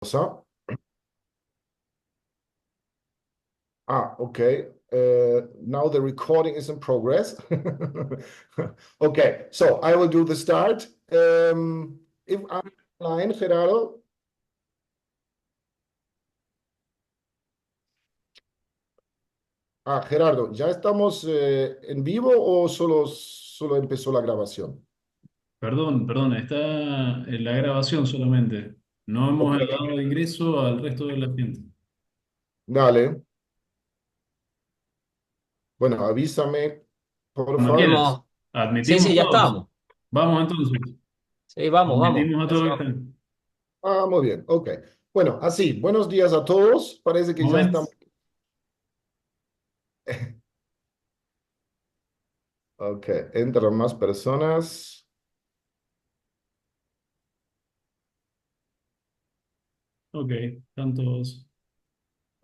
Cosa? Okay. Now the recording is in progress. Okay, so I will do the start. If I'm online, Gerardo. Gerardo, ¿ya estamos en vivo o solo empezó la grabación? Perdón, está en la grabación solamente. No Ok, hemos dado ingreso al resto de la gente. dale. Bueno, avísame, por Cuando favor. quieras. Hemos... Sí, Admitimos sí, a ya todos. estamos. Vamos entonces. Sí, vamos, vamos. Admitimos a Ya se todos va. que están. Muy bien, ok. Bueno, así, buenos días a todos. Parece que ya Momento. estamos. Ok, entran más personas. Ok, están todos.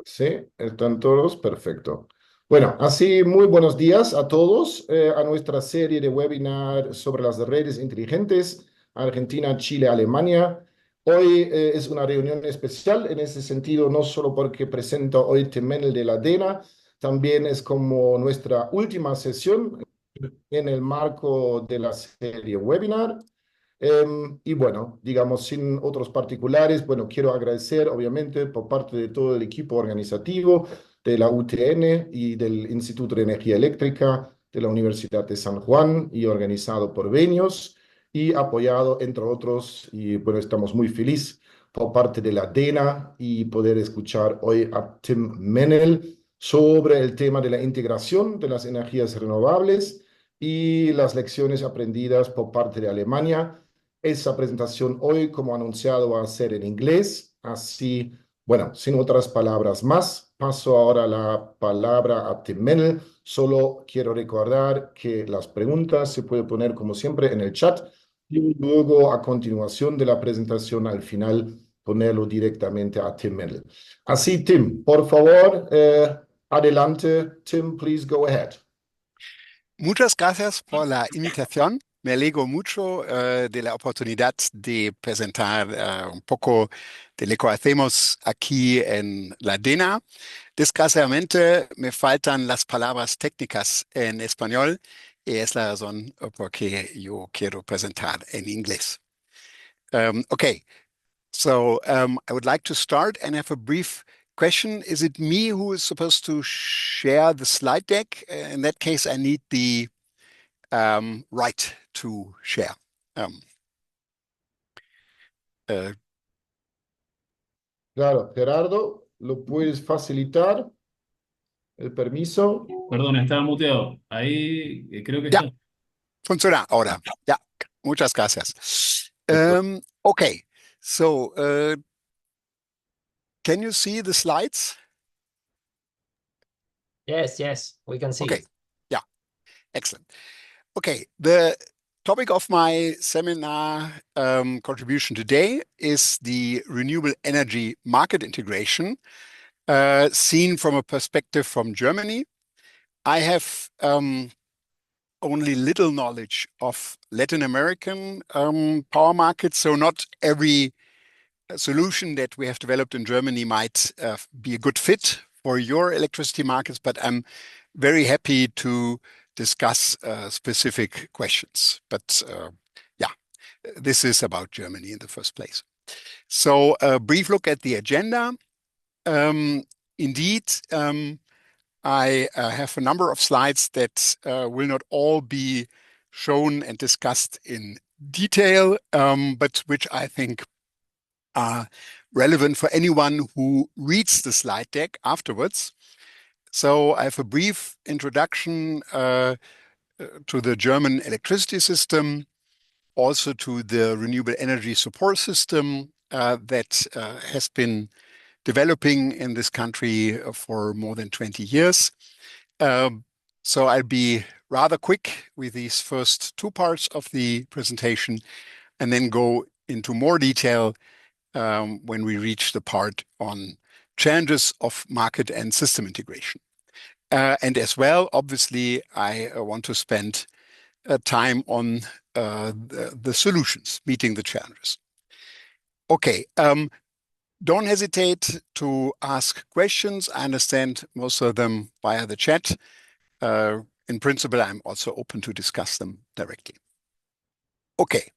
Sí, están todos, perfecto. Bueno, así muy buenos días a todos a nuestra serie de webinar sobre las redes inteligentes, Argentina, Chile, Alemania. Hoy es una reunión especial en ese sentido, no solo porque presento hoy Temenel de la DENA, también es como nuestra última sesión en el marco de la serie webinar. Y bueno, digamos, sin otros particulares, bueno, quiero agradecer obviamente por parte de todo el equipo organizativo de la UTN y del Instituto de Energía Eléctrica de la Universidad de San Juan y organizado por Venios y apoyado, entre otros, y bueno, estamos muy felices por parte de la DENA y poder escuchar hoy a Tim Menel sobre el tema de la integración de las energías renovables y las lecciones aprendidas por parte de Alemania. Esa presentación hoy, como anunciado, va a ser en inglés. Así, bueno, sin otras palabras más, paso ahora la palabra a Tim Mennel. Solo quiero recordar que las preguntas se pueden poner, como siempre, en el chat y luego, a continuación de la presentación, al final, ponerlo directamente a Tim Mennel. Así, Tim, por favor, adelante. Tim, please go ahead. Muchas gracias por la invitación. Me alegro mucho de la oportunidad de presentar un poco de lo que hacemos aquí en la DENA. Desgraciadamente me faltan las palabras técnicas en español y es la razón por que yo quiero presentar en inglés. Okay, so I would like to start and have a brief question. Is it me who is supposed to share the slide deck? In that case, I need the right to share. Uh, Claro, Gerardo, ¿lo puedes facilitar el permiso? Perdón, estaba muteado. Ahí creo que ja, está. funciona ahora. Ja, muchas gracias. Okay, so can you see the slides? Yes, yes, we can see Okay, it. yeah, excellent. Okay, the topic of my seminar contribution today is the renewable energy market integration, seen from a perspective from Germany. I have only little knowledge of Latin American power markets, so not every solution that we have developed in Germany might be a good fit for your electricity markets, but I'm very happy to discuss specific questions. But yeah, this is about Germany in the first place. So a brief look at the agenda. Indeed, I have a number of slides that will not all be shown and discussed in detail, but which I think are relevant for anyone who reads the slide deck afterwards. So I have a brief introduction to the German electricity system, also to the renewable energy support system that has been developing in this country for more than 20 years. So I'll be rather quick with these first two parts of the presentation and then go into more detail when we reach the part on challenges of market and system integration. And as well, obviously, I want to spend time on the solutions, meeting the challenges. Okay, Don't hesitate to ask questions. I understand most of them via the chat. In principle, I'm also open to discuss them directly. Okay,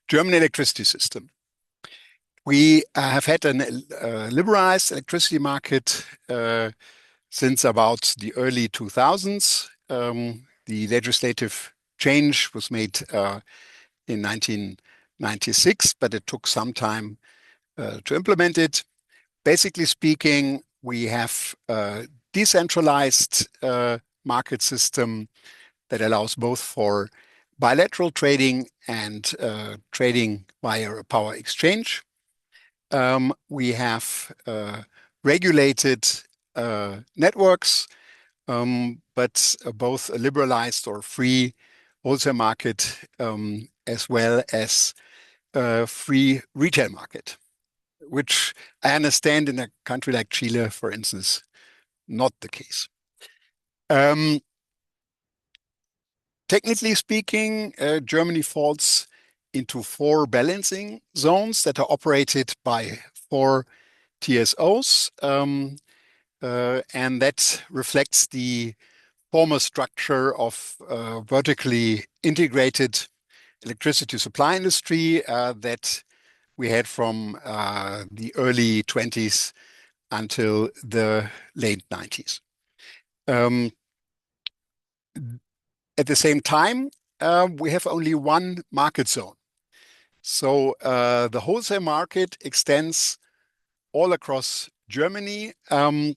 German electricity system. We have had a liberalized electricity market since about the early 2000s. The legislative change was made in 1996, but it took some time to implement it. Basically speaking, we have a decentralized market system that allows both for bilateral trading and trading via a power exchange. We have regulated networks, but both a liberalized or free wholesale market as well as a free retail market, which I understand in a country like Chile, for instance, not the case. Technically speaking, Germany falls into 4 balancing zones that are operated by 4 TSOs, and that reflects the former structure of vertically integrated electricity supply industry that we had from the early 20s until the late 90s. At the same time, we have only one market zone. So the wholesale market extends all across Germany, and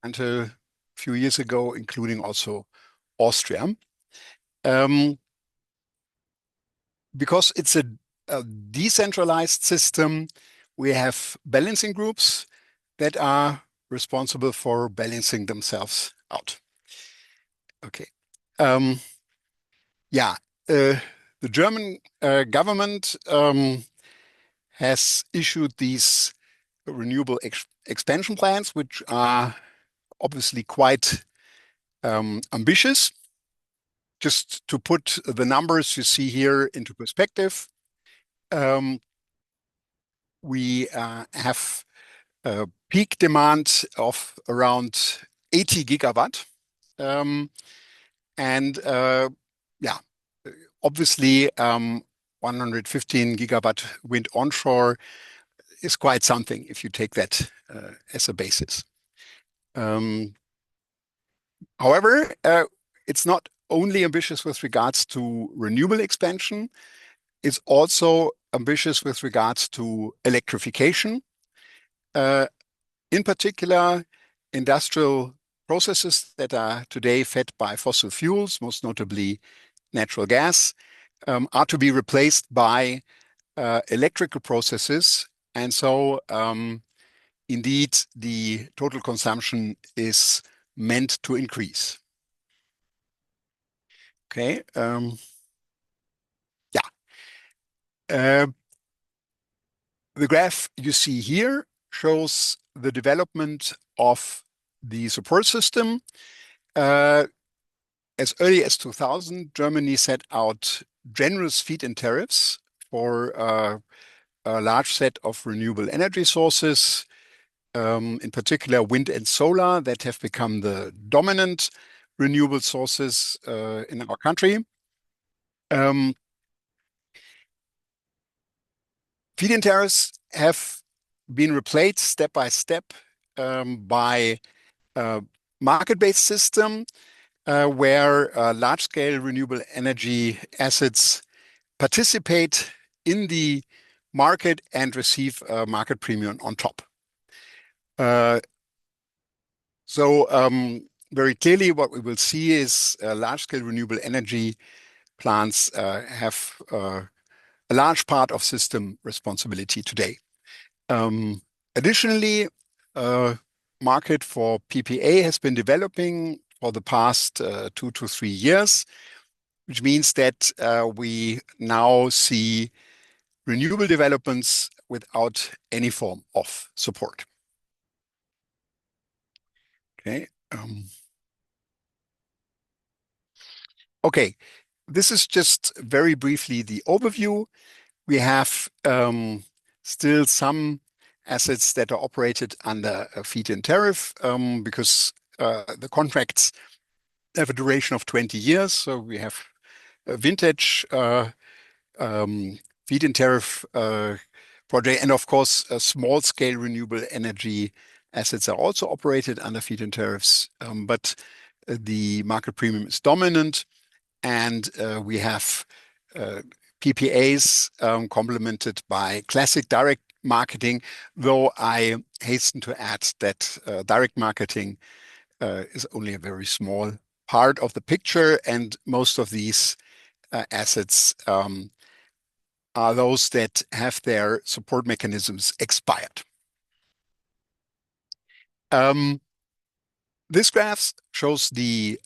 until a few years ago, including also Austria. Because it's a decentralized system, we have balancing groups that are responsible for balancing themselves out. Okay. The German government has issued these renewable expansion plans, which are obviously quite ambitious. Just to put the numbers you see here into perspective, we have a peak demand of around 80 gigawatt. Obviously 115 gigawatt wind onshore is quite something if you take that as a basis. However, it's not only ambitious with regards to renewable expansion, it's also ambitious with regards to electrification. In particular, industrial processes that are today fed by fossil fuels, most notably natural gas, are to be replaced by electrical processes. And so indeed, the total consumption is meant to increase. Okay. The graph you see here shows the development of the support system. As early as 2000, Germany set out generous feed-in tariffs for a large set of renewable energy sources, in particular wind and solar, that have become the dominant renewable sources in our country. Feed-in tariffs have been replaced step by step by a market-based system where large-scale renewable energy assets participate in the market and receive a market premium on top. Very clearly what we will see is large-scale renewable energy plants have a large part of system responsibility today. Additionally, market for PPA has been developing for the past 2 to 3 years, which means that we now see renewable developments without any form of support. Okay. Okay, this is just very briefly the overview. We have still some assets that are operated under a feed-in tariff because the contracts have a duration of 20 years. So we have a vintage feed-in tariff project, and of course, small-scale renewable energy assets are also operated under feed-in tariffs, but the market premium is dominant, and we have PPAs complemented by classic direct marketing, though I hasten to add that direct marketing is only a very small part of the picture, and most of these assets are those that have their support mechanisms expired. This graph shows the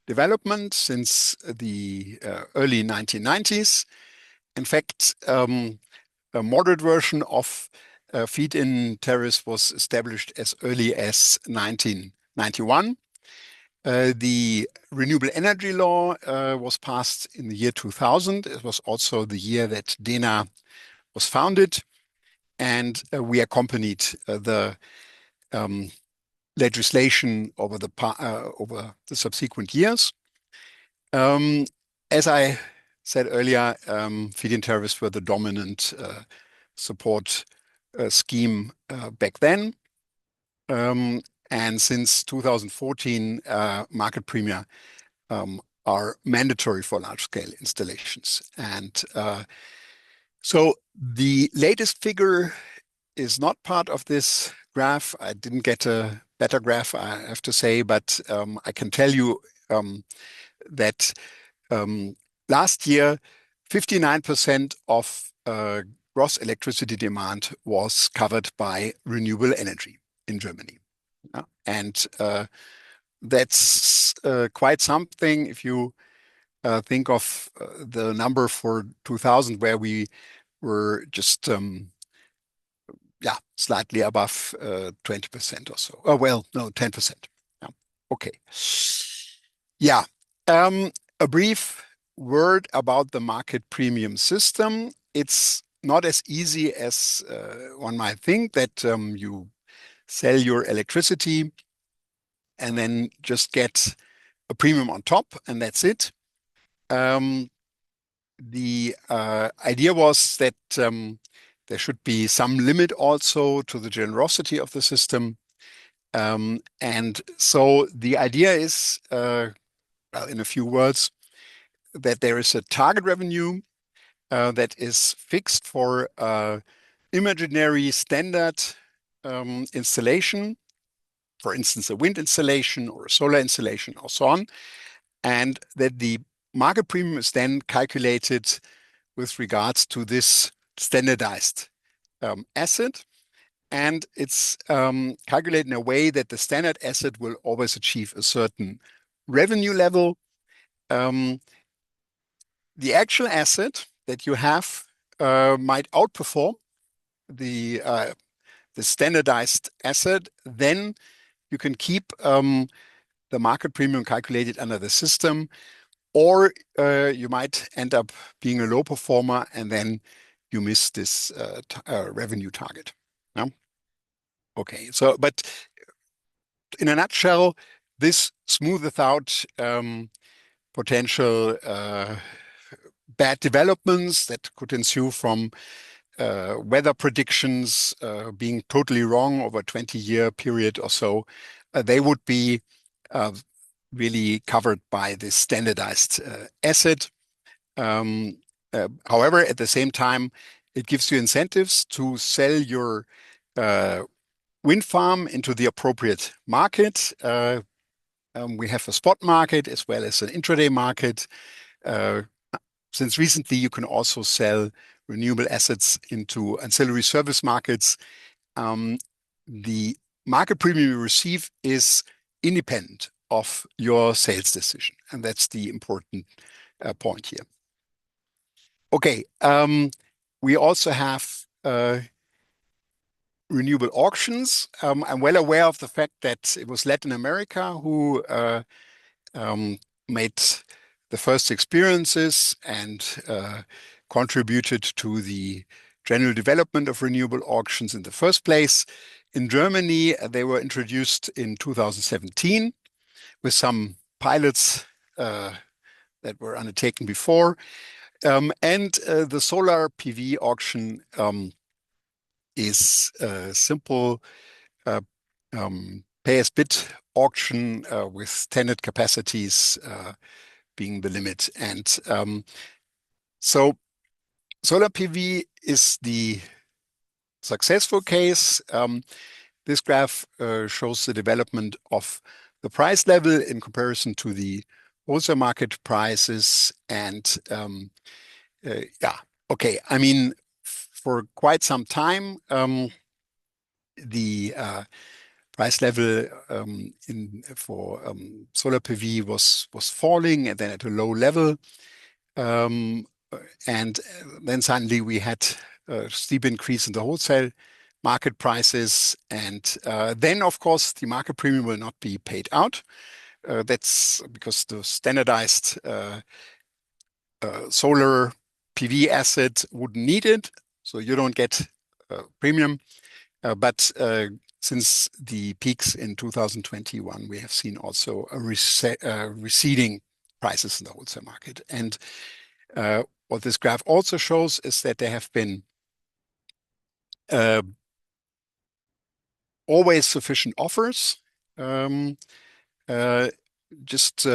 development since the early 1990s. In fact, a moderate version of feed-in tariffs was established as early as 1991. The renewable energy law was passed in the year 2000. It was also the year that DENA was founded, and we accompanied the legislation over the subsequent years. As I said earlier, feed-in tariffs were the dominant support scheme back then. And since 2014, market premia are mandatory for large-scale installations. And so the latest figure is not part of this graph. I didn't get a better graph, I have to say, but I can tell you that last year, 59% of gross electricity demand was covered by renewable energy in Germany. And that's quite something if you think of the number for 2000, where we were just slightly above 20% or so. Oh, well, no, 10%. Yeah. Okay. Yeah. A brief word about the market premium system. It's not as easy as one might think, that you sell your electricity and then just get a premium on top, and that's it. The idea was that there should be some limit also to the generosity of the system. And so the idea is, well, in a few words, that there is a target revenue that is fixed for imaginary standard installation, for instance, a wind installation or a solar installation or so on, and that the market premium is then calculated with regards to this standardized asset. And it's calculated in a way that the standard asset will always achieve a certain revenue level. The actual asset that you have might outperform the standardized asset. Then you can keep the market premium calculated under the system, or you might end up being a low performer and then you miss this revenue target. Yeah? Okay, so but in a nutshell, this smooths out potential bad developments that could ensue from weather predictions being totally wrong over a 20-year period or so. They would be really covered by this standardized asset. However, at the same time, it gives you incentives to sell your wind farm into the appropriate market. We have a spot market as well as an intraday market. Since recently, you can also sell renewable assets into ancillary service markets. The market premium you receive is independent of your sales decision, and that's the important point here. Okay, we also have renewable auctions. I'm well aware of the fact that it was Latin America who made the first experiences and contributed to the general development of renewable auctions in the first place. In Germany, they were introduced in 2017 with some pilots that were undertaken before. The solar PV auction is a simple pay-as-bid auction with tenant capacities being the limit. And so solar PV is the successful case. This graph shows the development of the price level in comparison to the wholesale market prices. And yeah, okay. I mean, for quite some time, the price level for solar PV was falling and then at a low level. And then suddenly we had a steep increase in the wholesale market prices. And then, of course, the market premium will not be paid out. That's because the standardized solar PV asset wouldn't need it. So you don't get a premium. But since the peaks in 2021, we have seen also a receding prices in the wholesale market. And what this graph also shows is that there have been always sufficient offers. Just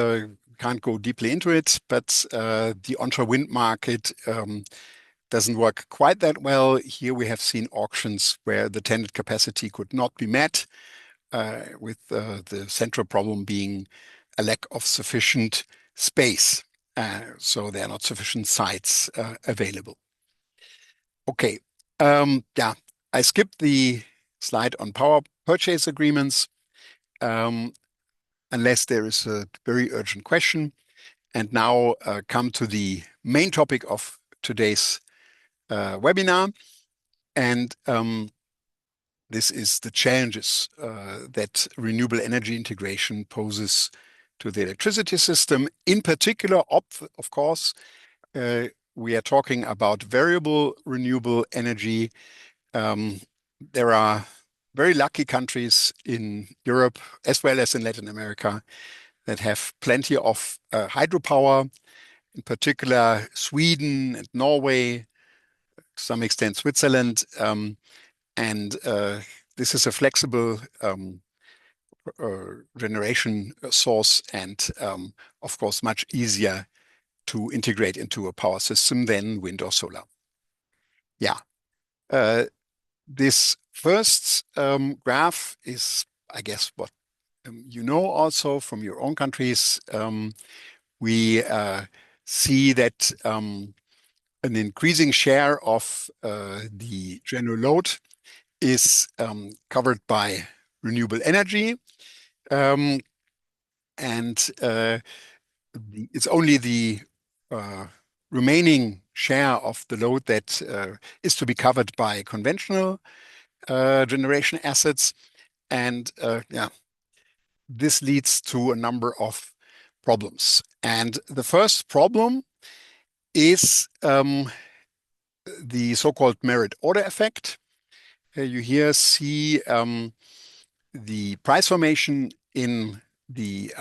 can't go deeply into it, but the onshore wind market doesn't work quite that well. Here we have seen auctions where the tenant capacity could not be met, with the central problem being a lack of sufficient space. So there are not sufficient sites available. Okay, yeah, I skipped the slide on power purchase agreements, unless there is a very urgent question. And now come to the main topic of today's webinar. And this is the challenges that renewable energy integration poses to the electricity system. In particular, of course, we are talking about variable renewable energy. There are very lucky countries in Europe as well as in Latin America that have plenty of hydropower, in particular Sweden and Norway, to some extent Switzerland. And this is a flexible generation source and, of course, much easier to integrate into a power system than wind or solar. Yeah. This first graph is, I guess, what you know also from your own countries. We see that an increasing share of the general load is covered by renewable energy. And it's only the remaining share of the load that is to be covered by conventional generation assets. And yeah, this leads to a number of problems. And the first problem is the so-called merit order effect. You here see the price formation in the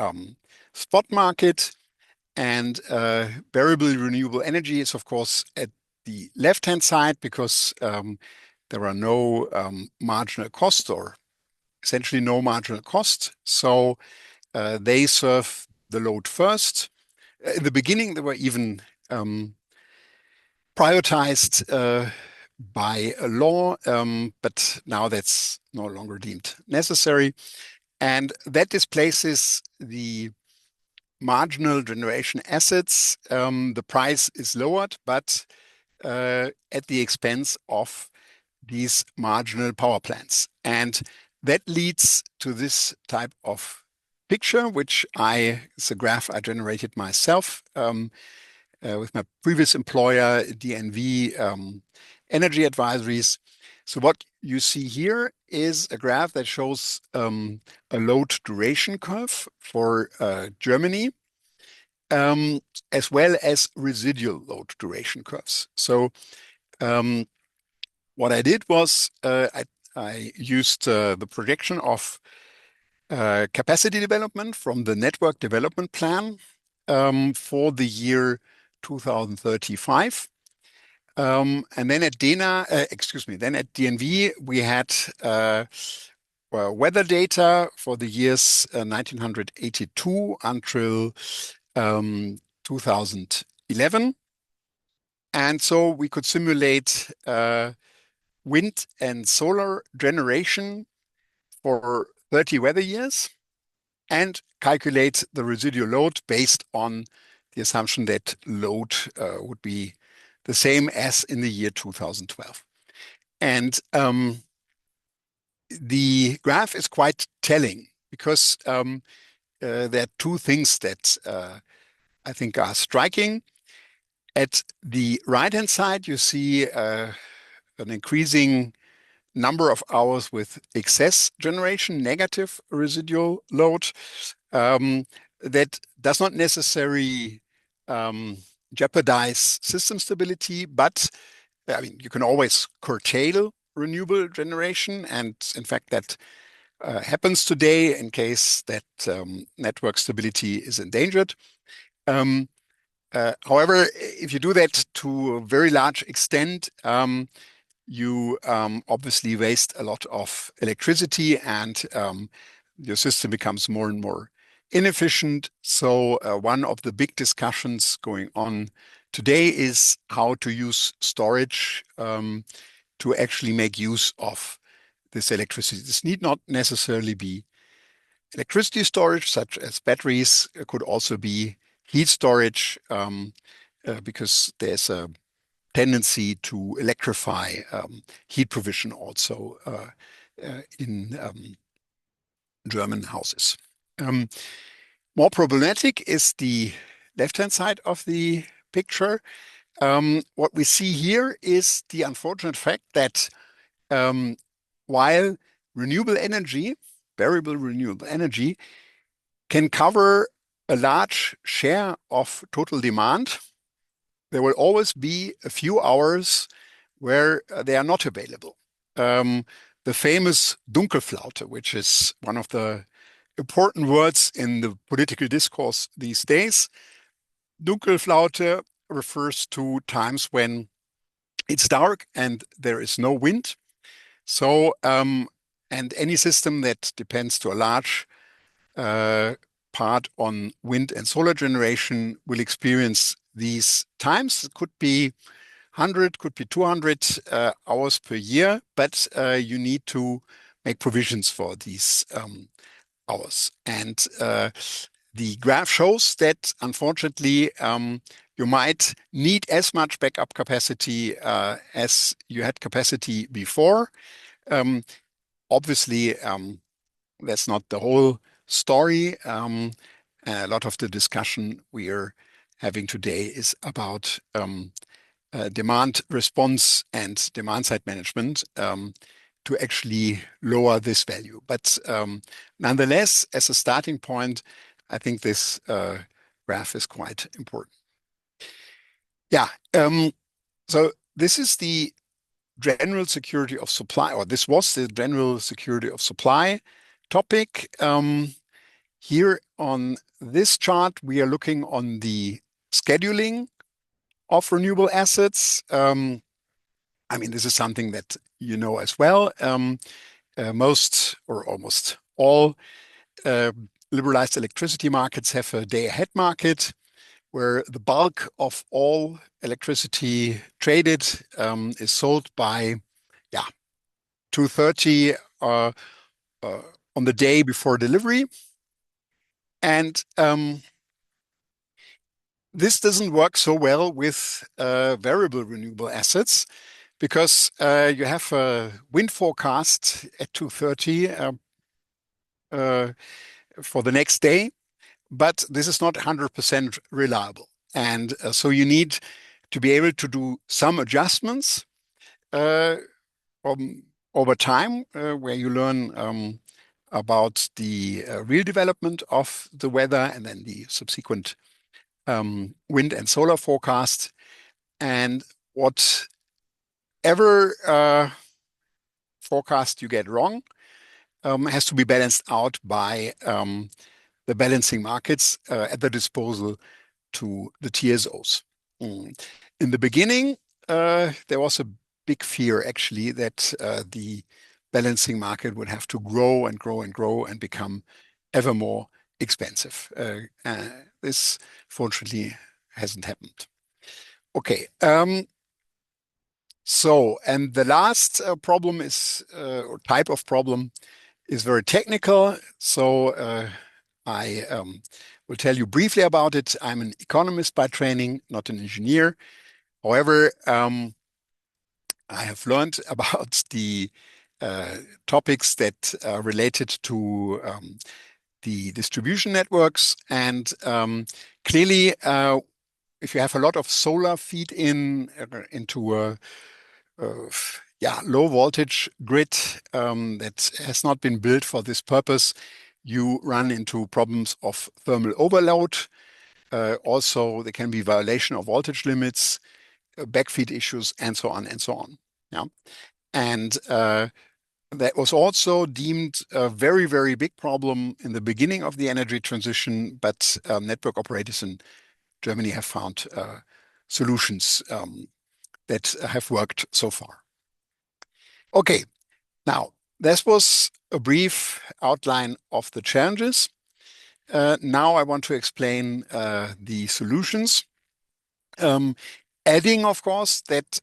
spot market, and variable renewable energy is, of course, at the left-hand side because there are no marginal cost, or essentially no marginal cost. So they serve the load first. In the beginning, they were even prioritized by a law, but now that's no longer deemed necessary. And that displaces the marginal generation assets. The price is lowered, but at the expense of these marginal power plants. And that leads to this type of picture, which it's a graph I generated myself with my previous employer, DNV Energy Advisories. So what you see here is a graph that shows a load duration curve for Germany, as well as residual load duration curves. So what I did was I used the projection of capacity development from the network development plan for the year 2035. And then at then at DNV, we had weather data for the years 1982 until 2011. And so we could simulate wind and solar generation for 30 weather years and calculate the residual load based on the assumption that load would be the same as in the year 2012. And the graph is quite telling because there are two things that I think are striking. At the right-hand side, you see an increasing number of hours with excess generation, negative residual load. That does not necessarily jeopardize system stability, but I mean, you can always curtail renewable generation. And in fact, that happens today in case that network stability is endangered. However, if you do that to a very large extent, you obviously waste a lot of electricity and your system becomes more and more inefficient. So one of the big discussions going on today is how to use storage to actually make use of this electricity. This need not necessarily be electricity storage, such as batteries. It could also be heat storage because there's a tendency to electrify heat provision also in German houses. More problematic is the left-hand side of the picture. What we see here is the unfortunate fact that while renewable energy, variable renewable energy, can cover a large share of total demand, there will always be a few hours where they are not available. The famous Dunkelflaute, which is one of the important words in the political discourse these days. Dunkelflaute refers to times when it's dark and there is no wind. So, and any system that depends to a large part on wind and solar generation will experience these times. It could be 100, could be 200 hours per year, but you need to make provisions for these hours. And the graph shows that, unfortunately, you might need as much backup capacity as you had capacity before. Obviously, that's not the whole story. A lot of the discussion we are having today is about demand response and demand side management to actually lower this value. But nonetheless, as a starting point, I think this graph is quite important. Yeah, so this is the general security of supply, or this was the general security of supply topic. Here on this chart, we are looking on the scheduling of renewable assets. I mean, this is something that you know as well. Most or almost all liberalized electricity markets have a day-ahead market where the bulk of all electricity traded is sold by 2:30 on the day before delivery. And this doesn't work so well with variable renewable assets because you have a wind forecast at 2:30 for the next day, but this is not 100% reliable. And so you need to be able to do some adjustments over time where you learn about the real development of the weather and then the subsequent wind and solar forecast. And what whatever forecast you get wrong has to be balanced out by the balancing markets at the disposal to the TSOs. In the beginning, there was a big fear actually that the balancing market would have to grow and grow and grow and become ever more expensive. This fortunately hasn't happened. Okay. And the last problem is, or type of problem is very technical. So I will tell you briefly about it. I'm an economist by training, not an engineer. However, I have learned about the topics that are related to the distribution networks. And clearly, if you have a lot of solar feed into a low voltage grid that has not been built for this purpose, you run into problems of thermal overload. Also, there can be violation of voltage limits, backfeed issues, and so on and so on. Yeah. And that was also deemed a very, very big problem in the beginning of the energy transition, but network operators in Germany have found solutions that have worked so far. Okay, now this was a brief outline of the challenges. Now I want to explain the solutions. Adding, of course, that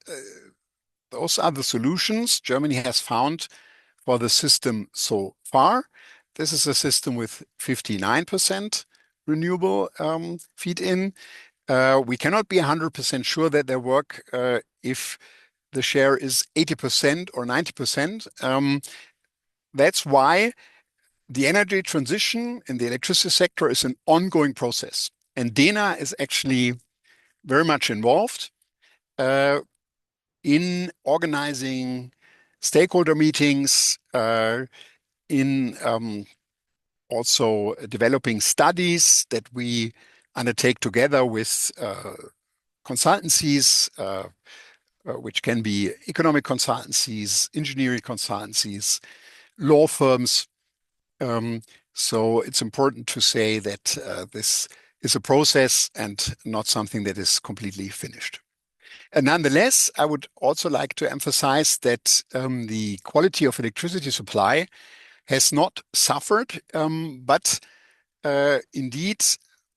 those are the solutions Germany has found for the system so far. This is a system with 59% renewable feed-in. We cannot be 100% sure that they work if the share is 80% or 90%. That's why the energy transition in the electricity sector is an ongoing process. And DENA is actually very much involved in organizing stakeholder meetings, in also developing studies that we undertake together with consultancies, which can be economic consultancies, engineering consultancies, law firms. So it's important to say that this is a process and not something that is completely finished. And nonetheless, I would also like to emphasize that the quality of electricity supply has not suffered, but indeed,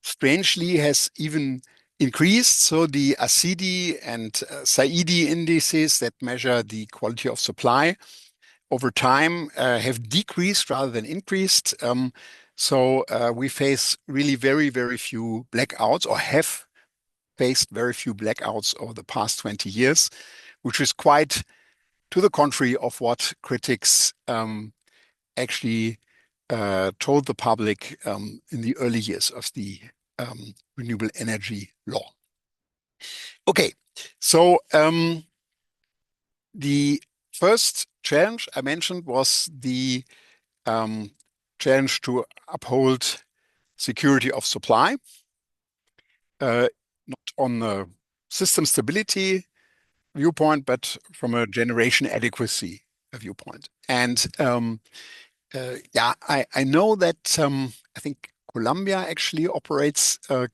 strangely, has even increased. So the ACIDI and SAIDI indices that measure the quality of supply over time have decreased rather than increased. So we face really very, very few blackouts, or have faced very few blackouts over the past 20 years, which is quite to the contrary of what critics actually told the public in the early years of the renewable energy law. Okay, so the first challenge I mentioned was the challenge to uphold security of supply, not on the system stability viewpoint, but from a generation adequacy viewpoint. And I know that I think Colombia actually operates a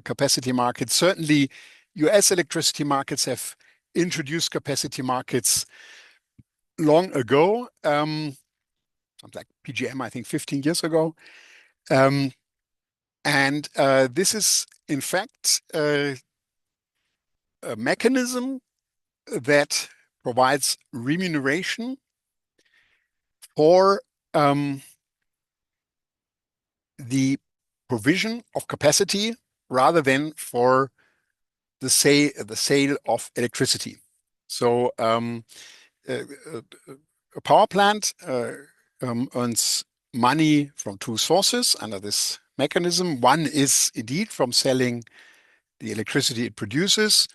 capacity market. Certainly, US electricity markets have introduced capacity markets long ago, something like PGM, I think 15 years ago. And this is, in fact, a mechanism that provides remuneration for the provision of capacity rather than for the sale of electricity. So a power plant earns money from two sources under this mechanism. One is indeed from selling the electricity it produces,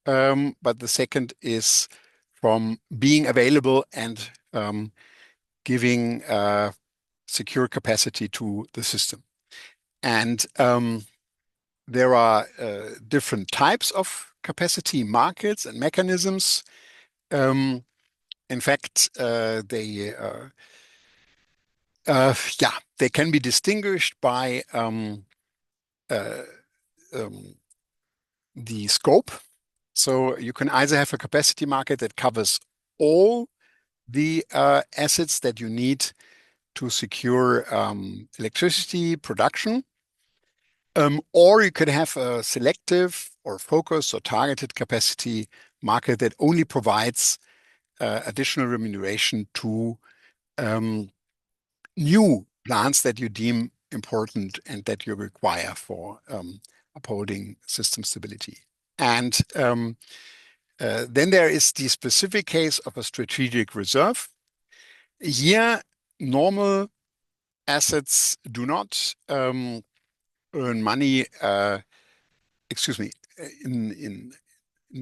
but the second is from being available and giving secure capacity to the system. And there are different types of capacity markets and mechanisms. In fact, they can be distinguished by the scope. So you can either have a capacity market that covers all the assets that you need to secure electricity production, or you could have a selective or focused or targeted capacity market that only provides additional remuneration to new plants that you deem important and that you require for upholding system stability. And then there is the specific case of a strategic reserve. Here, normal assets do not earn money. In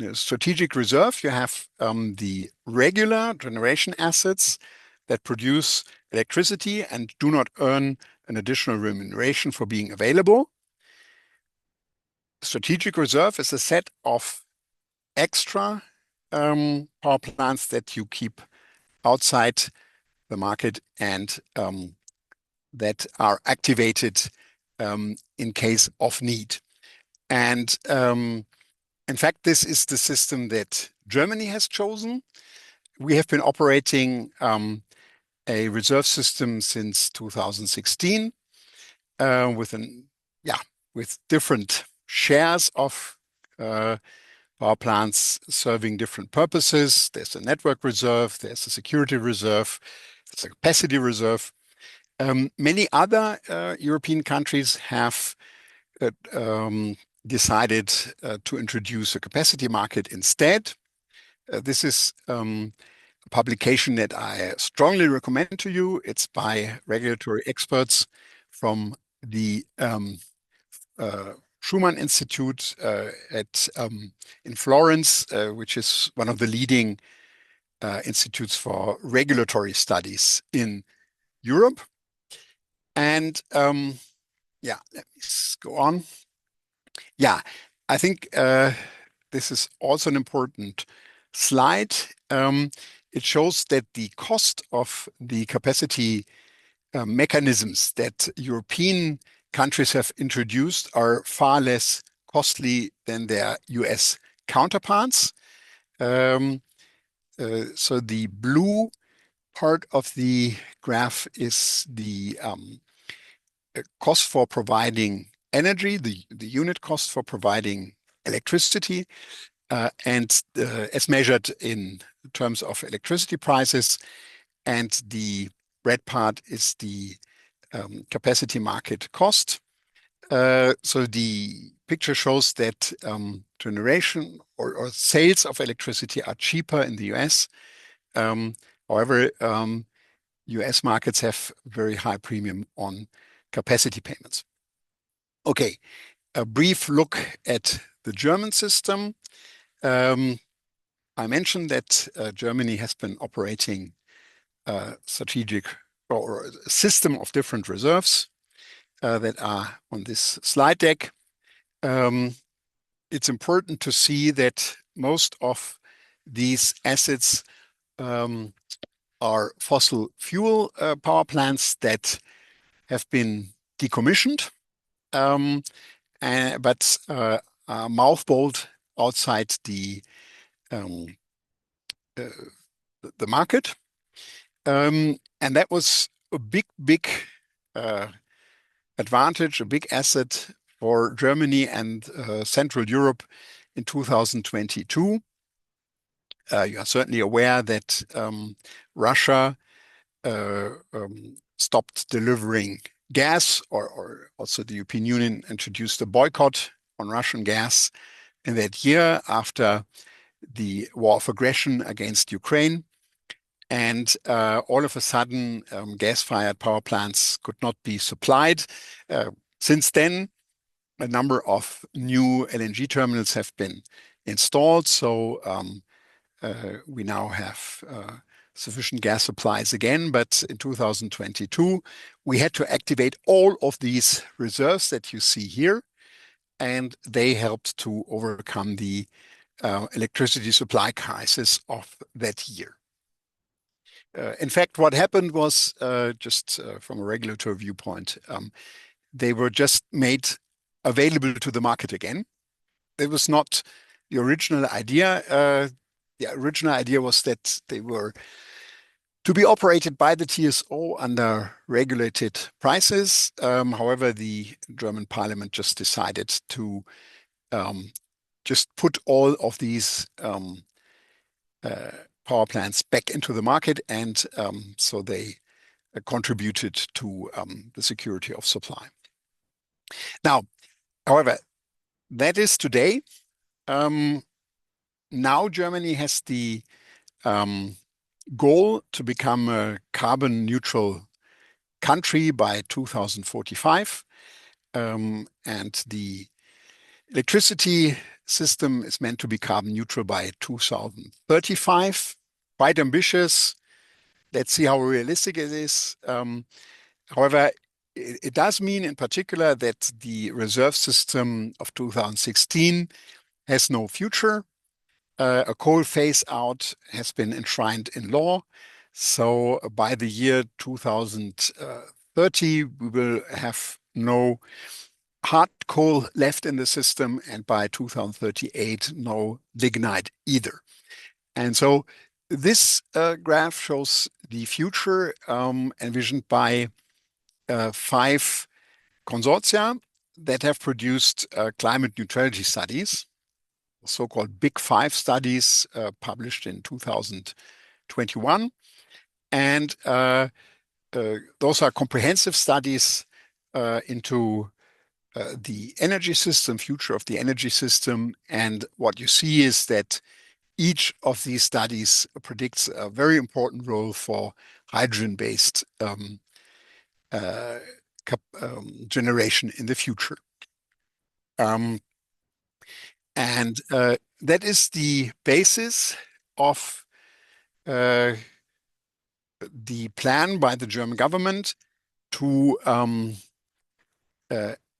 a strategic reserve, you have the regular generation assets that produce electricity and do not earn an additional remuneration for being available. Strategic reserve is a set of extra power plants that you keep outside the market and that are activated in case of need. And in fact, this is the system that Germany has chosen. We have been operating a reserve system since 2016 with different shares of power plants serving different purposes. There's a network reserve, there's a security reserve, there's a capacity reserve. Many other European countries have decided to introduce a capacity market instead. This is a publication that I strongly recommend to you. It's by regulatory experts from the Schumann Institute in Florence, which is one of the leading institutes for regulatory studies in Europe. And let me go on. Yeah, I think this is also an important slide. It shows that the cost of the capacity mechanisms that European countries have introduced are far less costly than their US counterparts. So the blue part of the graph is the cost for providing energy, the unit cost for providing electricity, and as measured in terms of electricity prices. And the red part is the capacity market cost. So the picture shows that generation or sales of electricity are cheaper in the US. However, US markets have very high premium on capacity payments. Okay, a brief look at the German system. I mentioned that Germany has been operating a strategic or a system of different reserves that are on this slide deck. It's important to see that most of these assets are fossil fuel power plants that have been decommissioned, but are mothballed outside the market. And that was a big advantage, a big asset for Germany and Central Europe in 2022. You are certainly aware that Russia stopped delivering gas, or also the European Union introduced a boycott on Russian gas in that year after the war of aggression against Ukraine. And all of a sudden, gas-fired power plants could not be supplied. Since then, a number of new LNG terminals have been installed. So we now have sufficient gas supplies again. But in 2022, we had to activate all of these reserves that you see here. And they helped to overcome the electricity supply crisis of that year. In fact, what happened was, just from a regulatory viewpoint, they were just made available to the market again. It was not the original idea. The original idea was that they were to be operated by the TSO under regulated prices. However, the German parliament just decided to just put all of these power plants back into the market, and so they contributed to the security of supply. Now, however, that is today. Now Germany has the goal to become a carbon neutral country by 2045. And the electricity system is meant to be carbon neutral by 2035. Quite ambitious. Let's see how realistic it is. However, it does mean in particular that the reserve system of 2016 has no future. A coal phase out has been enshrined in law. So by the year 2030, we will have no hard coal left in the system, and by 2038, no lignite either. And so this graph shows the future envisioned by 5 consortia that have produced climate neutrality studies, so-called Big Five studies, published in 2021. And those are comprehensive studies into the energy system, future of the energy system. And what you see is that each of these studies predicts a very important role for hydrogen-based generation in the future. And that is the basis of the plan by the German government to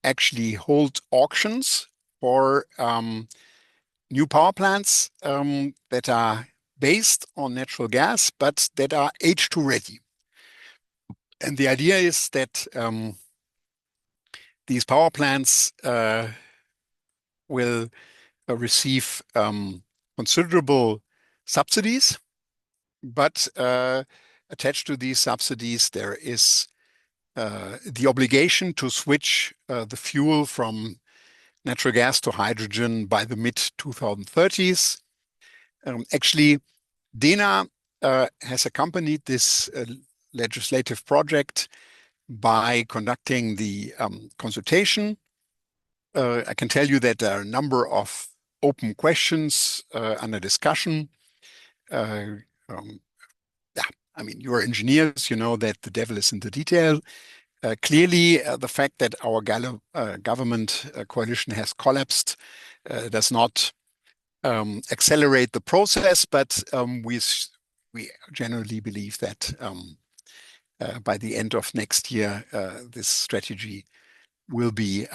actually hold auctions for new power plants that are based on natural gas, but that are H2 ready. And the idea is that these power plants will receive considerable subsidies, but attached to these subsidies, there is the obligation to switch the fuel from natural gas to hydrogen by the mid-2030s. Actually, DENA has accompanied this legislative project by conducting the consultation. I can tell you that there are a number of open questions under discussion. Yeah, I mean, you're engineers, you know that the devil is in the detail. Clearly, the fact that our government coalition has collapsed does not accelerate the process, but we generally believe that by the end of next year, this strategy will be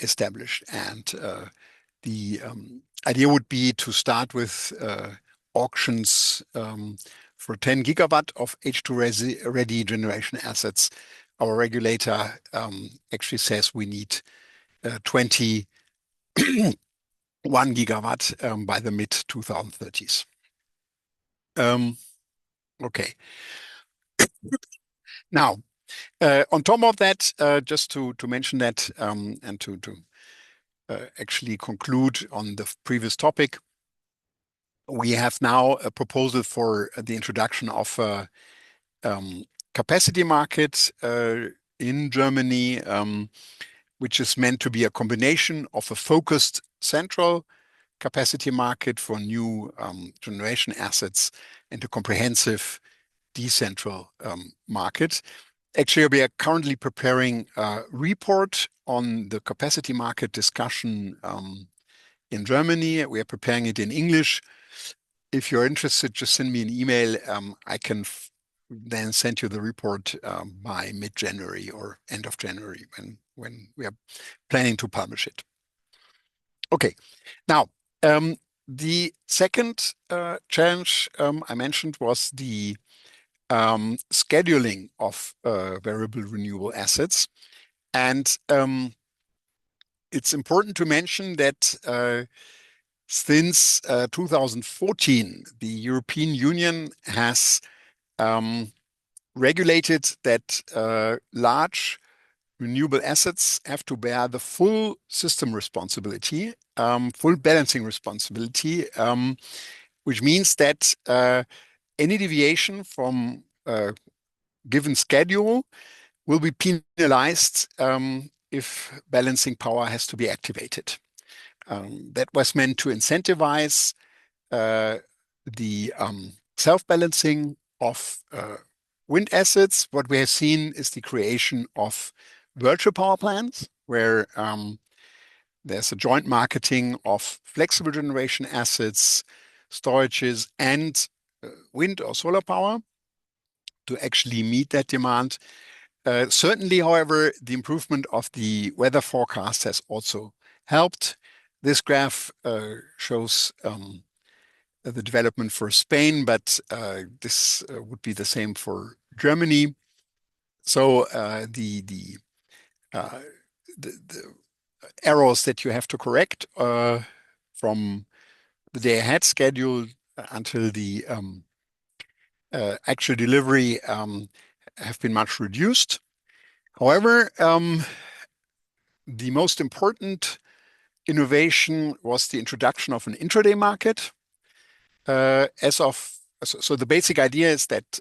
established. And the idea would be to start with auctions for 10 gigawatt of H2 ready generation assets. Our regulator actually says we need 21 gigawatt by the mid-2030s. Okay. Now, on top of that, just to mention that and to actually conclude on the previous topic, we have now a proposal for the introduction of a capacity market in Germany, which is meant to be a combination of a focused central capacity market for new generation assets and a comprehensive decentral market. Actually, we are currently preparing a report on the capacity market discussion in Germany. We are preparing it in English. If you're interested, just send me an email. I can then send you the report by mid-January or end of January when we are planning to publish it. Okay, now The second challenge I mentioned was the scheduling of variable renewable assets. And it's important to mention that since 2014, the European Union has regulated that large renewable assets have to bear the full system responsibility, full balancing responsibility, which means that any deviation from a given schedule will be penalized if balancing power has to be activated. That was meant to incentivize the self-balancing of wind assets. What we have seen is the creation of virtual power plants, where there's a joint marketing of flexible generation assets, storages, and wind or solar power to actually meet that demand. Certainly, however, the improvement of the weather forecast has also helped. This graph shows the development for Spain, but this would be the same for Germany. So the errors that you have to correct from the day ahead schedule until the actual delivery have been much reduced. However, the most important innovation was the introduction of an intraday market. So the basic idea is that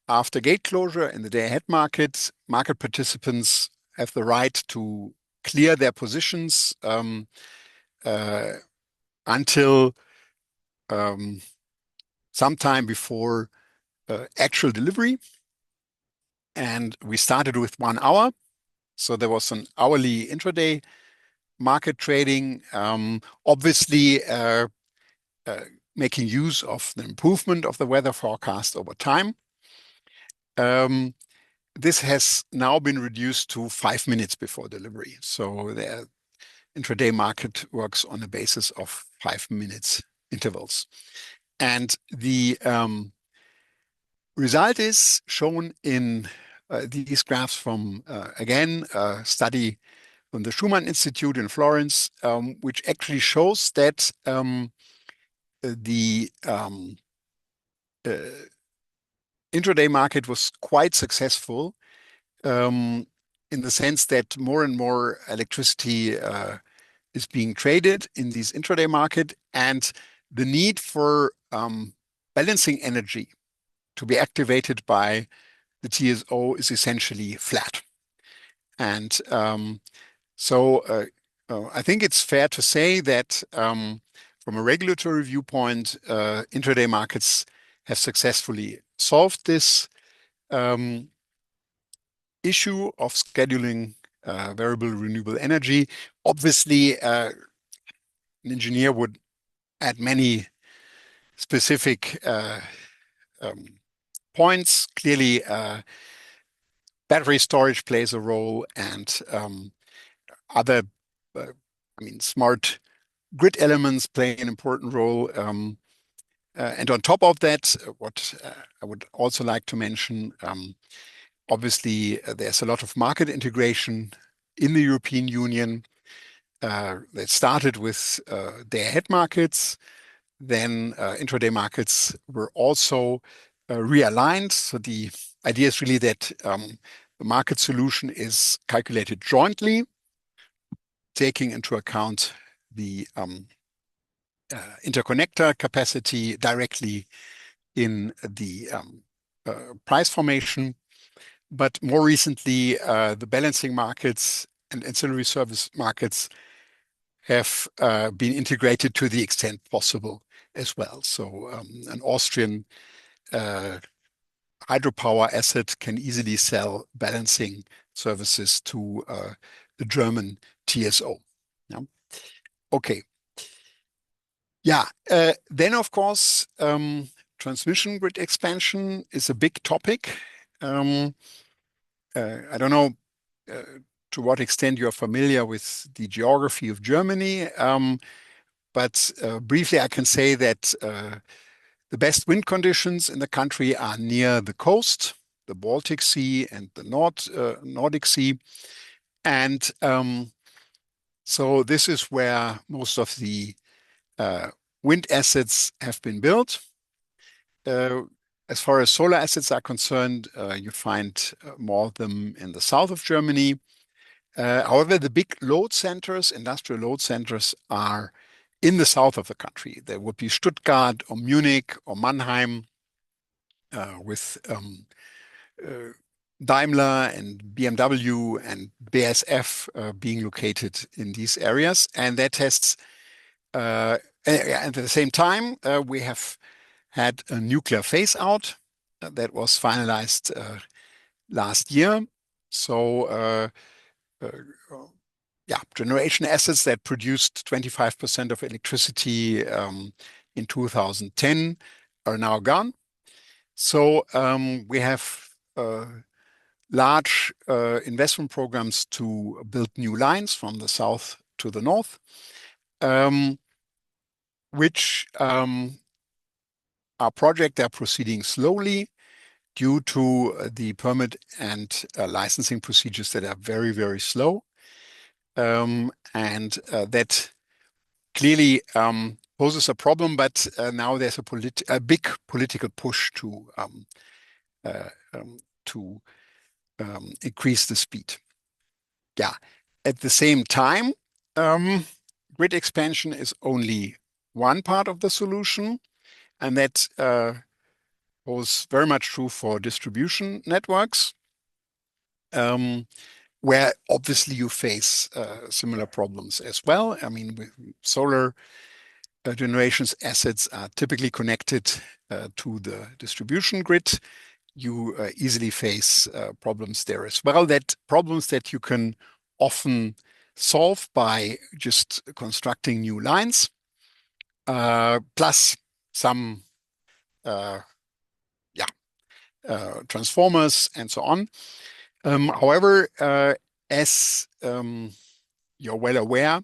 after gate closure in the day-ahead market, market participants have the right to clear their positions until sometime before actual delivery. And we started with 1 hour. So there was an hourly intraday market trading, obviously making use of the improvement of the weather forecast over time. This has now been reduced to 5 minutes before delivery. So the intraday market works on the basis of 5 minutes intervals. And the result is shown in these graphs from, again, a study from the Schumann Institute in Florence, which actually shows that the intraday market was quite successful in the sense that more and more electricity is being traded in these intraday market, and the need for balancing energy to be activated by the TSO is essentially flat. And so I think it's fair to say that from a regulatory viewpoint, intraday markets have successfully solved this issue of scheduling variable renewable energy. Obviously, an engineer would add many specific points. Clearly, battery storage plays a role, and other, smart grid elements play an important role. And on top of that, what I would also like to mention, obviously, there's a lot of market integration in the European Union. That started with day-ahead markets. Then intraday markets were also realigned. So the idea is really that the market solution is calculated jointly, taking into account the interconnector capacity directly in the price formation. But more recently, the balancing markets and ancillary service markets have been integrated to the extent possible as well. So an Austrian hydropower asset can easily sell balancing services to the German TSO. Yeah. Okay. Yeah. Then, of course, transmission grid expansion is a big topic. I don't know to what extent you're familiar with the geography of Germany, but briefly I can say that the best wind conditions in the country are near the coast, the Baltic Sea and the Nordic Sea. And so this is where most of the wind assets have been built. As far as solar assets are concerned, you find more of them in the south of Germany. However, the big load centers, industrial load centers, are in the south of the country. There would be Stuttgart or Munich or Mannheim, with Daimler and BMW and BASF being located in these areas. And that has, at the same time, we have had a nuclear phase out that was finalized last year. So generation assets that produced 25% of electricity in 2010 are now gone. So we have large investment programs to build new lines from the south to the north, which are projects that are proceeding slowly due to the permit and licensing procedures that are very, very slow. And that clearly poses a problem, but now there's a big political push to increase the speed. Yeah. At the same time, grid expansion is only one part of the solution, and that was very much true for distribution networks, where obviously you face similar problems as well. I mean, with solar generations assets are typically connected to the distribution grid. You easily face problems there as well. Problems that you can often solve by just constructing new lines, plus some transformers and so on. However, as you're well aware,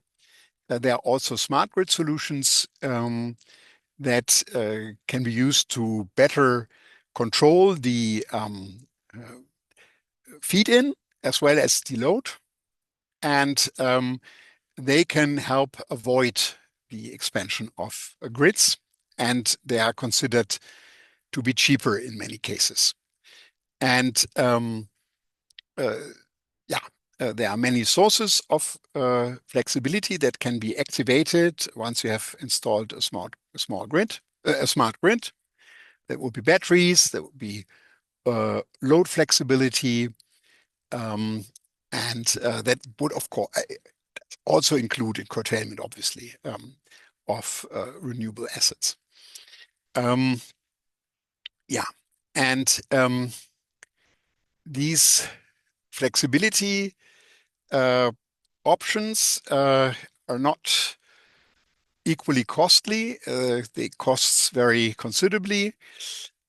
there are also smart grid solutions that can be used to better control the feed-in as well as the load. And they can help avoid the expansion of grids, and they are considered to be cheaper in many cases. And there are many sources of flexibility that can be activated once you have installed a smart grid. There will be batteries, there will be load flexibility, and that would, of course, also include a curtailment, obviously, of renewable assets. And these flexibility options are not equally costly. They cost vary considerably.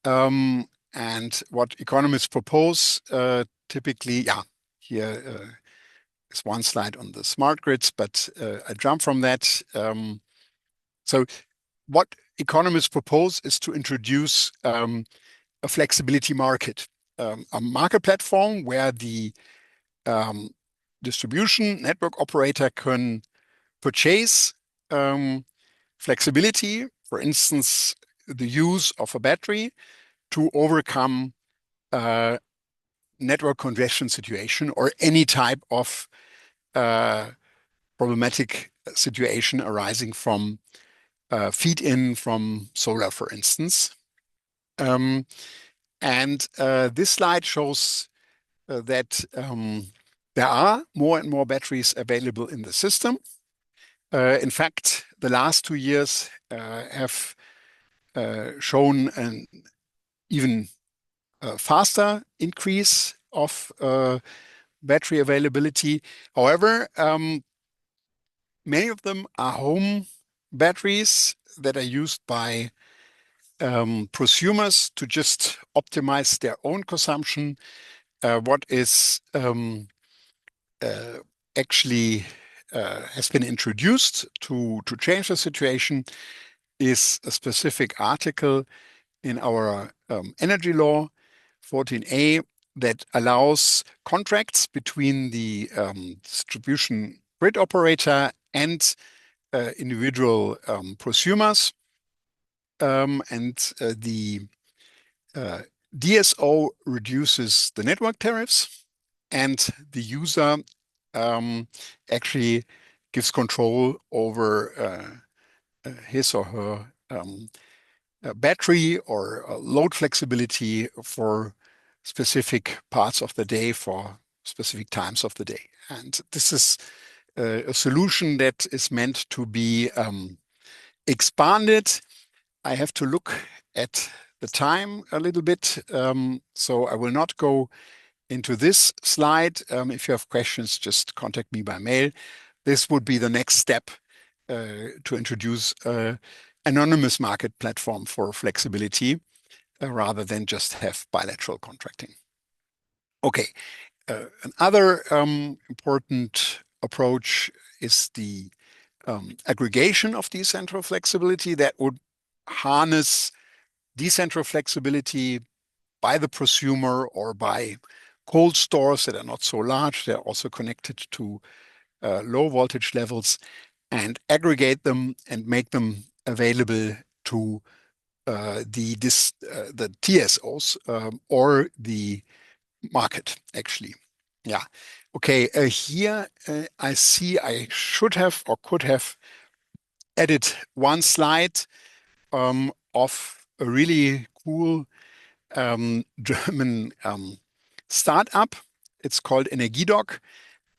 And what economists propose typically, here is one slide on the smart grids, but I jump from that. So what economists propose is to introduce a flexibility market, a market platform where the distribution network operator can purchase flexibility, for instance, the use of a battery to overcome network congestion situation or any type of problematic situation arising from feed-in from solar, for instance. And this slide shows that there are more and more batteries available in the system. In fact, the last 2 years have shown an even faster increase of battery availability. However, many of them are home batteries that are used by prosumers to just optimize their own consumption. What is actually has been introduced to change the situation is a specific article in our energy law 14a that allows contracts between the distribution grid operator and individual prosumers. The DSO reduces the network tariffs, and the user actually gives control over his or her battery or load flexibility for specific parts of the day, for specific times of the day. And this is a solution that is meant to be expanded. I have to look at the time a little bit, so I will not go into this slide. If you have questions, just contact me by mail. This would be the next step to introduce an anonymous market platform for flexibility rather than just have bilateral contracting. Okay, another important approach is the aggregation of decentral flexibility that would harness decentral flexibility by the prosumer or by cold stores that are not so large. They're also connected to low voltage levels, and aggregate them and make them available to the TSOs or the market, actually. Yeah. Okay, here I see I should have or could have added one slide of a really cool German startup. It's called Energiedoc,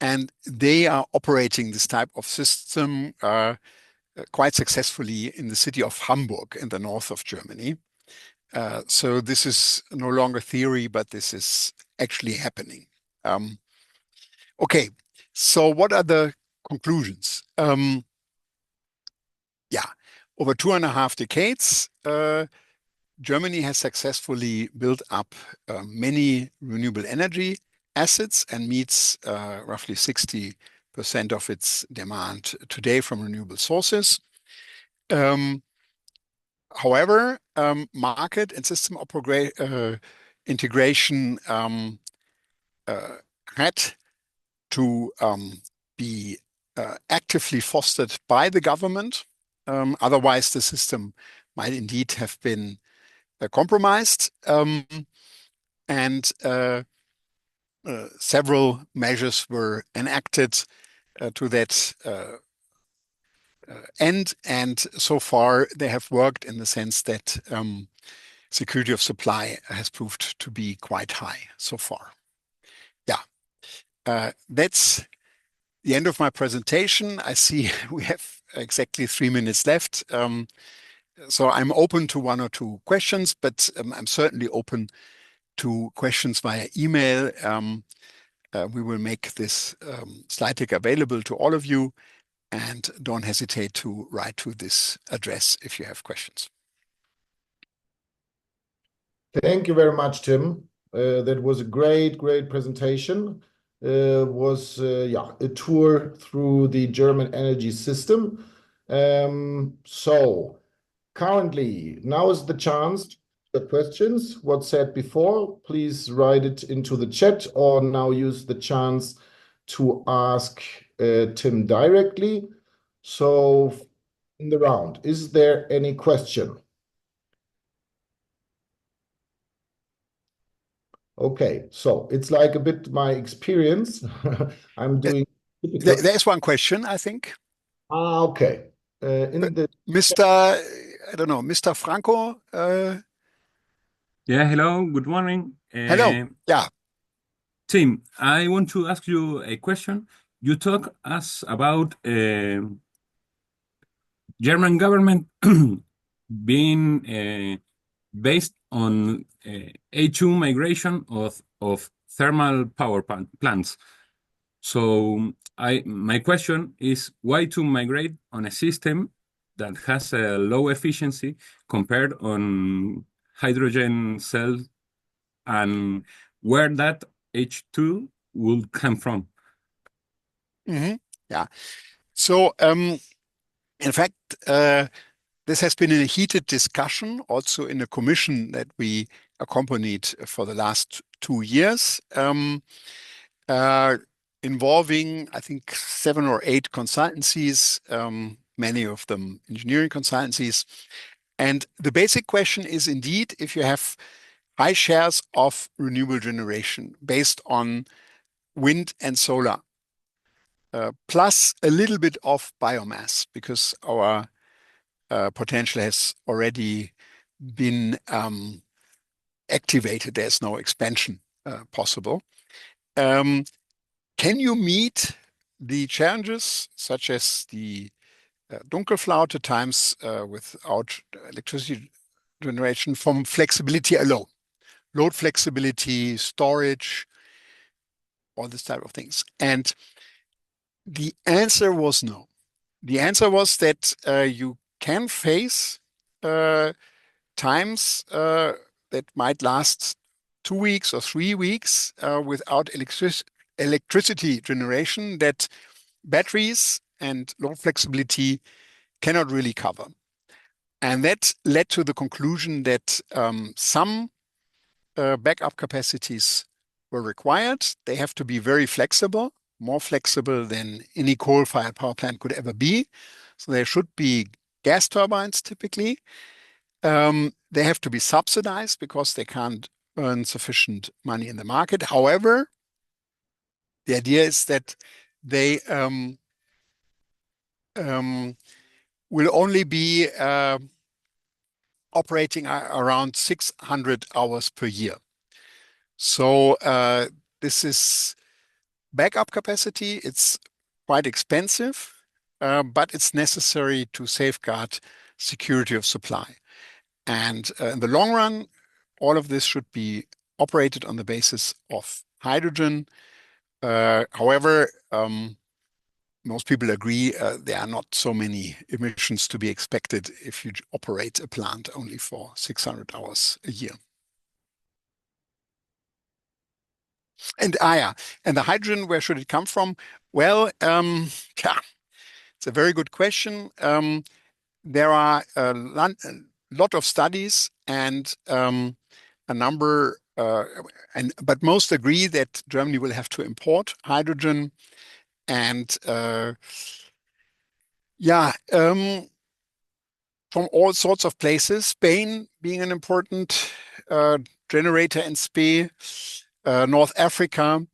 and they are operating this type of system quite successfully in the city of Hamburg in the north of Germany. So this is no longer theory, but this is actually happening. Okay, so what are the conclusions? Yeah, over 2.5 decades, Germany has successfully built up many renewable energy assets and meets roughly 60% of its demand today from renewable sources. However, market and system integration had to be actively fostered by the government. Otherwise, the system might indeed have been compromised. Several measures were enacted to that end, and so far they have worked in the sense that security of supply has proved to be quite high so far. Yeah, that's the end of my presentation. I see we have exactly 3 minutes left. So I'm open to 1 or 2 questions, but I'm certainly open to questions via email. We will make this slide deck available to all of you, and don't hesitate to write to this address if you have questions. Thank you very much, Tim. That was a great presentation. Was a tour through the German energy system. So currently, now is the chance. The questions, what's said before, please write it into the chat, or now use the chance to ask Tim directly. So in the round, is there any question? Okay, so it's like a bit my experience. I'm doing. There's one question, I think. Okay. Mr. I don't know, Mr. Franco. Yeah, hello, good morning. Hello. Yeah. Tim, I want to ask you a question. You talk us about German government being based on A2 migration of thermal power plants. So my question is, why to migrate on a system that has a low efficiency compared on hydrogen cells, and where that H2 will come from? Mm-hmm. Yeah. So, in fact, this has been a heated discussion also in a commission that we accompanied for the last 2 years, involving, I think, 7 or 8 consultancies, many of them engineering consultancies. And the basic question is indeed, if you have high shares of renewable generation based on wind and solar, plus a little bit of biomass, because our potential has already been activated. There's no expansion possible. Can you meet the challenges such as the Dunkelflaute times without electricity generation from flexibility alone? Load flexibility, storage, all this type of things. And the answer was no. The answer was that you can face times that might last 2 weeks or 3 weeks without electricity generation that batteries and load flexibility cannot really cover. And that led to the conclusion that some backup capacities were required. They have to be very flexible, more flexible than any coal-fired power plant could ever be. So there should be gas turbines typically. They have to be subsidized because they can't earn sufficient money in the market. However, the idea is that they will only be operating around 600 hours per year. So this is backup capacity. It's quite expensive, but it's necessary to safeguard security of supply. And in the long run, all of this should be operated on the basis of hydrogen. However, most people agree there are not so many emissions to be expected if you operate a plant only for 600 hours a year. And and the hydrogen, where should it come from? Well, yeah, it's a very good question. There are a lot of studies and a number, but most agree that Germany will have to import hydrogen. And from all sorts of places, Spain being an important generator in Spain, North Africa.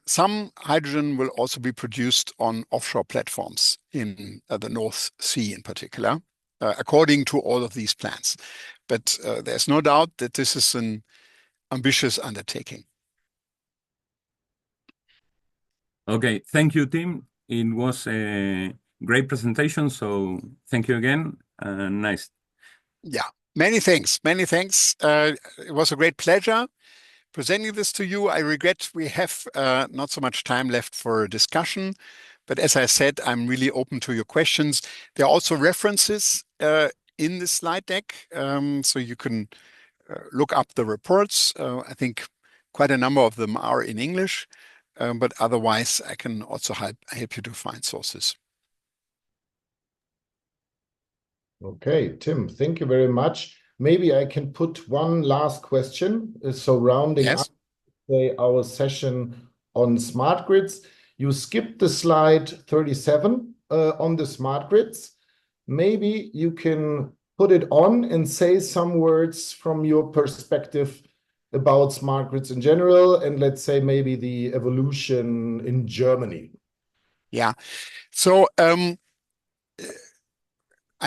Some hydrogen will also be produced on offshore platforms in the North Sea in particular, according to all of these plans. But there's no doubt that this is an ambitious undertaking. Okay, thank you, Tim. It was a great presentation, so thank you again. Nice. Yeah, many thanks, many thanks. It was a great pleasure presenting this to you. I regret we have not so much time left for discussion, but as I said, I'm really open to your questions. There are also references in the slide deck, so you can look up the reports. I think quite a number of them are in English, but otherwise I can also help you to find sources. Okay, Tim, thank you very much. Maybe I can put one last question. So rounding up our session on smart grids, you skipped the slide 37 on the smart grids. Maybe you can put it on and say some words from your perspective about smart grids in general, and let's say maybe the evolution in Germany. Yeah, so I'm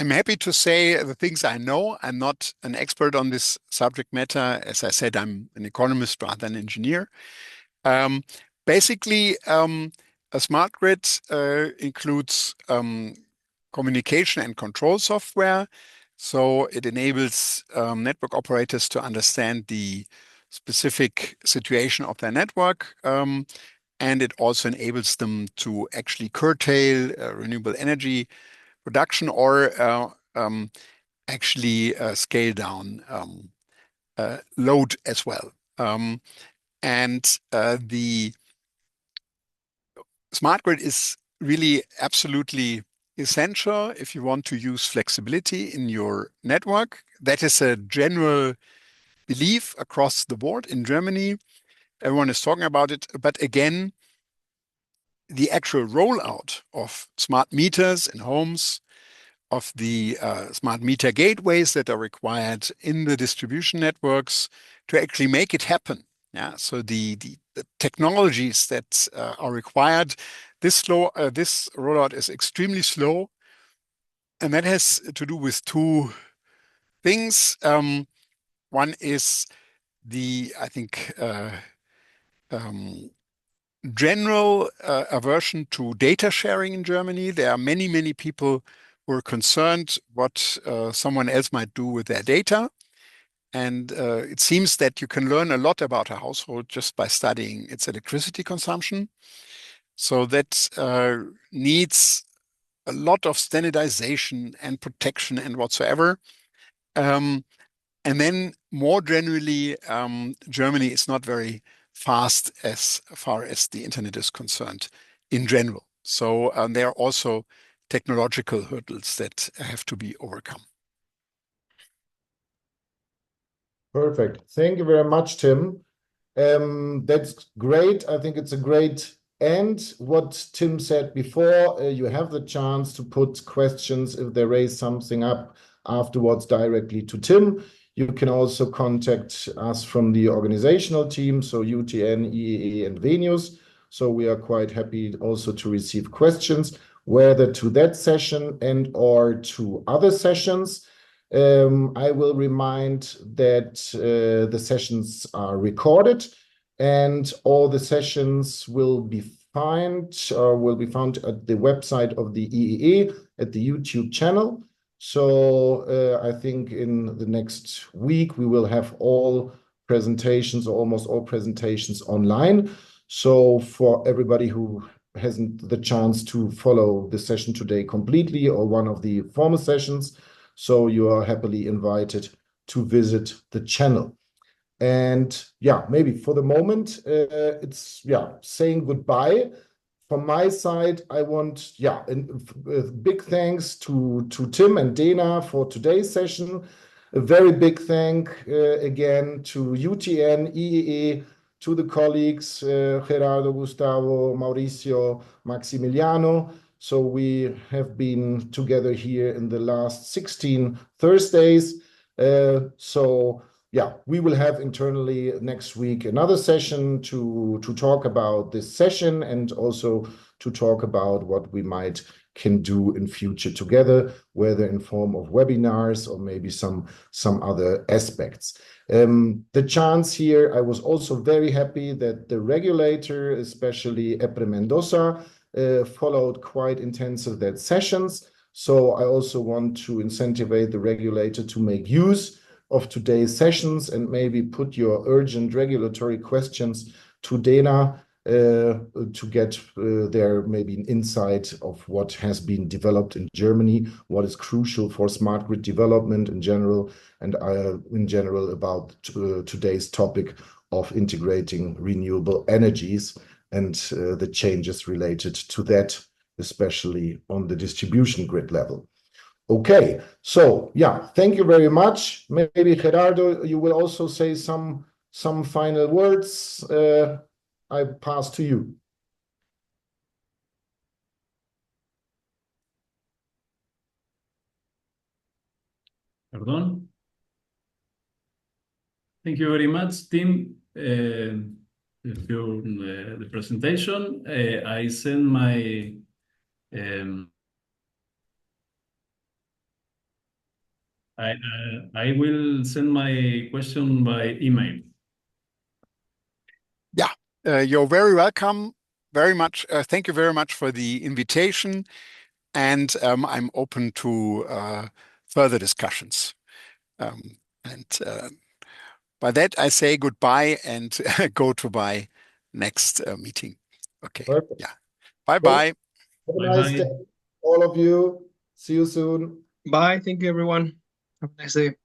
happy to say the things I know. I'm not an expert on this subject matter. As I said, I'm an economist rather than an engineer. Basically, a smart grid includes communication and control software. So it enables network operators to understand the specific situation of their network. And it also enables them to actually curtail renewable energy production or actually scale down load as well. And the smart grid is really absolutely essential if you want to use flexibility in your network. That is a general belief across the board in Germany. Everyone is talking about it. But again, the actual rollout of smart meters in homes, of the smart meter gateways that are required in the distribution networks to actually make it happen. Yeah, so the technologies that are required, this rollout is extremely slow, and that has to do with two things. One is I think, general aversion to data sharing in Germany. There are many, many people who are concerned what someone else might do with their data. And it seems that you can learn a lot about a household just by studying its electricity consumption. So that needs a lot of standardization and protection and whatsoever. And then more generally, Germany is not very fast as far as the internet is concerned in general. So there are also technological hurdles that have to be overcome. Perfect. Thank you very much, Tim. That's great. I think it's a great end. What Tim said before, you have the chance to put questions if they raise something up afterwards directly to Tim. You can also contact us from the organizational team, so UTN, EEE, and Venus. So we are quite happy also to receive questions, whether to that session and or to other sessions. I will remind that the sessions are recorded and all the sessions will be found at the website of the EEE at the YouTube channel. So I think in the next week we will have all presentations, or almost all presentations, online. So for everybody who hasn't the chance to follow the session today completely or one of the former sessions, so you are happily invited to visit the channel. And yeah, maybe for the moment, it's saying goodbye. From my side, I want a big thanks to Tim and Dana for today's session. A very big thank again to UTN, EEE, to the colleagues Gerardo, Gustavo, Mauricio, Maximiliano. So we have been together here in the last 16 Thursdays. We will have internally next week another session to talk about this session and also to talk about what we can do in future together, whether in form of webinars or maybe some other aspects. The chance here, I was also very happy that the regulator, especially EPRE Mendoza, followed quite intensive that sessions. So I also want to incentivize the regulator to make use of today's sessions and maybe put your urgent regulatory questions to Dana to get their maybe an insight of what has been developed in Germany, what is crucial for smart grid development in general, and in general about today's topic of integrating renewable energies and the changes related to that, especially on the distribution grid level. Okay, so thank you very much. Maybe Gerardo, you will also say some final words. I pass to you. Perdón. Thank you very much, Tim. The presentation. I send my I will send my question by email. You're very welcome. Very much. Thank you very much for the invitation, and I'm open to further discussions. By that, I say goodbye and go to my next meeting. Okay. Perfect. Yeah. Bye-bye. Have a nice day, all of you. See you soon. Bye. Thank you, everyone. Have a nice day.